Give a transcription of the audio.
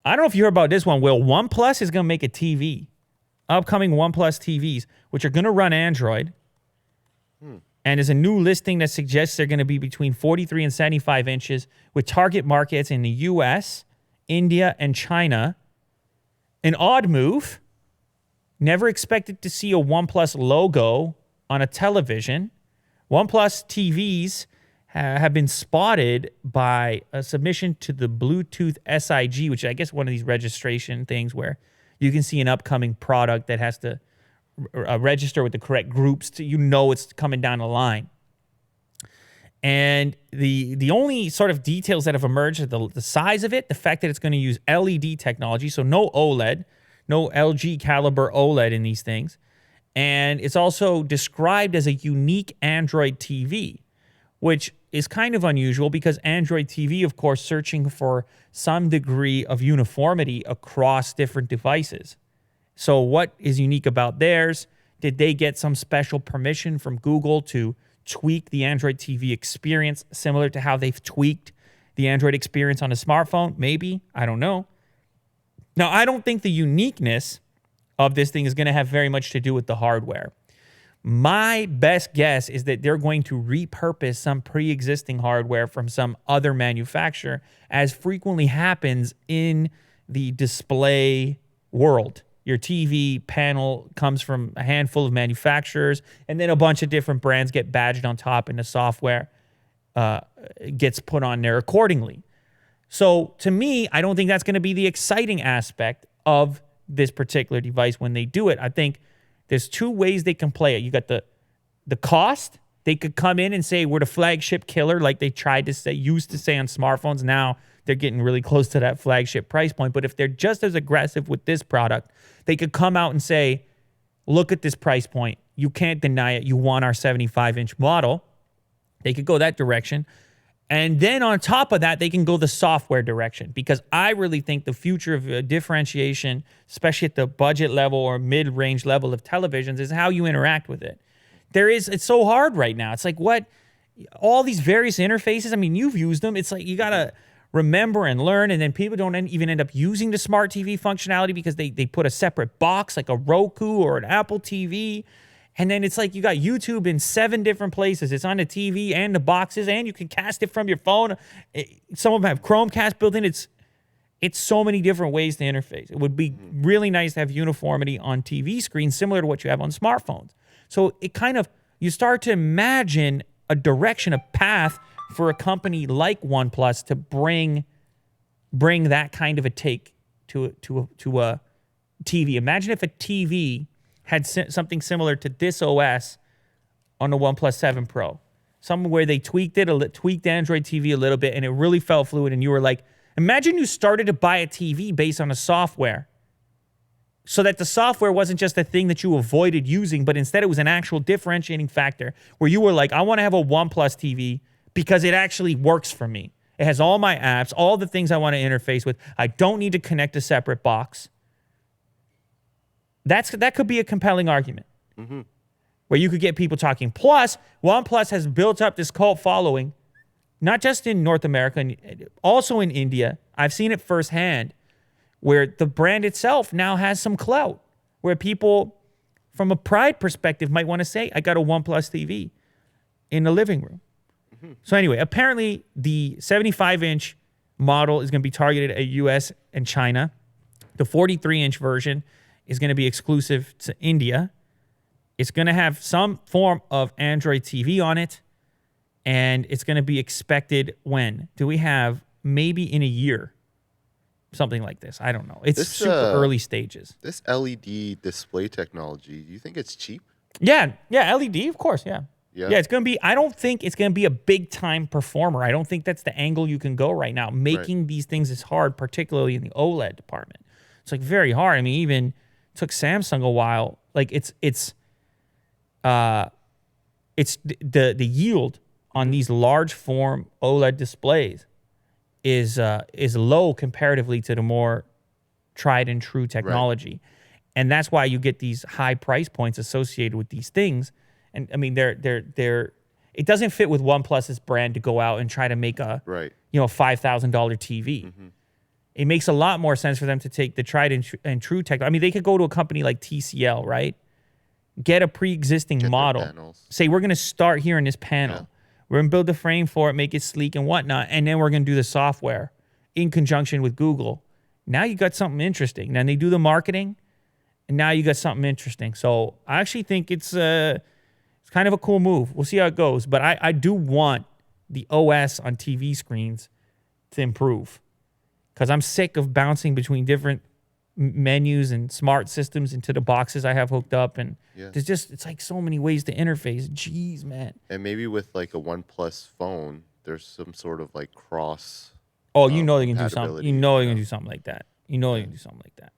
I don't know if you heard about this one, Will. OnePlus is going to make a TV. Upcoming OnePlus TVs, which are going to run Android. And there's a new listing that suggests they're going to be between 43 and 75 inches with target markets in the US, India, and China. An odd move. Never expected to see a OnePlus logo on a television. OnePlus TVs have been spotted by a submission to the Bluetooth SIG, which I guess one of these registration things where you can see an upcoming product that has to register with the correct groups to, it's coming down the line. And the only sort of details that have emerged are the size of it, the fact that it's going to use LED technology, so no OLED, no LG caliber OLED in these things. And it's also described as a unique Android TV, which is kind of unusual because Android TV, of course, searching for some degree of uniformity across different devices. So what is unique about theirs? Did they get some special permission from Google to tweak the Android TV experience similar to how they've tweaked the Android experience on a smartphone? Maybe. I don't know. Now, I don't think the uniqueness of this thing is going to have very much to do with the hardware. My best guess is that they're going to repurpose some pre-existing hardware from some other manufacturer, as frequently happens in the display world. Your TV panel comes from a handful of manufacturers, and then a bunch of different brands get badged on top, and the software gets put on there accordingly. So to me, I don't think that's going to be the exciting aspect of this particular device when they do it. I think there's two ways they can play it. You got the cost. They could come in and say we're the flagship killer, like they used to say on smartphones. Now they're getting really close to that flagship price point. But if they're just as aggressive with this product, they could come out and say, look at this price point. You can't deny it. You want our 75-inch model. They could go that direction. And then on top of that, they can go the software direction, because I really think the future of differentiation, especially at the budget level or mid-range level of televisions, is how you interact with it. It's so hard right now. It's like, all these various interfaces, I mean, you've used them. It's like you got to remember and learn, and then people don't even end up using the smart TV functionality because they put a separate box like a Roku or an Apple TV. And then it's like you got YouTube in 7 different places. It's on the TV and the boxes, and you can cast it from your phone. Some of them have Chromecast built in. It's so many different ways to interface. It would be really nice to have uniformity on TV screens similar to what you have on smartphones. So it kind of, you start to imagine a direction, a path for a company like OnePlus to bring that kind of a take to a TV. Imagine if a TV had something similar to this OS on the OnePlus 7 Pro. Something where they tweaked Android TV a little bit, and it really felt fluid, and you were like, imagine you started to buy a TV based on a software, so that the software wasn't just a thing that you avoided using, but instead it was an actual differentiating factor where you were like, I want to have a OnePlus TV because it actually works for me. It has all my apps, all the things I want to interface with. I don't need to connect a separate box. That could be a compelling argument where you could get people talking. Plus, OnePlus has built up this cult following, not just in North America, also in India. I've seen it firsthand, where the brand itself now has some clout, where people from a pride perspective might want to say, I got a OnePlus TV in the living room. So anyway, apparently the 75-inch model is going to be targeted at US and China. The 43-inch version is going to be exclusive to India. It's going to have some form of Android TV on it, and it's going to be expected when? Do we have maybe in a year? Something like this. I don't know. It's super early stages. This LED display technology, do you think it's cheap? Yeah, LED, of course, yeah. Yeah, it's going to be, I don't think it's going to be a big-time performer. I don't think that's the angle you can go right now. Making these things is hard, particularly in the OLED department. It's like very hard. I mean, even took Samsung a while. Like it's the yield on these large form OLED displays is low comparatively to the more tried and true technology. And that's why you get these high price points associated with these things. And I mean, it doesn't fit with OnePlus's brand to go out and try to make a $5,000 TV. it makes a lot more sense for them to take the tried and true tech. I mean, they could go to a company like TCL, right? Get a pre-existing Get their model. panels. Say, we're going to start here in this panel. Yeah. We're going to build the frame for it, make it sleek and whatnot, and then we're going to do the software in conjunction with Google. Now you got something interesting. Then they do the marketing, and now you got something interesting. So I actually think it's kind of a cool move. We'll see how it goes. But I do want the OS on TV screens to improve, because I'm sick of bouncing between different menus and smart systems into the boxes I have hooked up. And there's just, it's like so many ways to interface. Jeez, man. And maybe with like a OnePlus phone, there's some sort of like cross. Oh, you know they're going to do something. You know they're you going to know. do something like that. You know they're going to do something like that.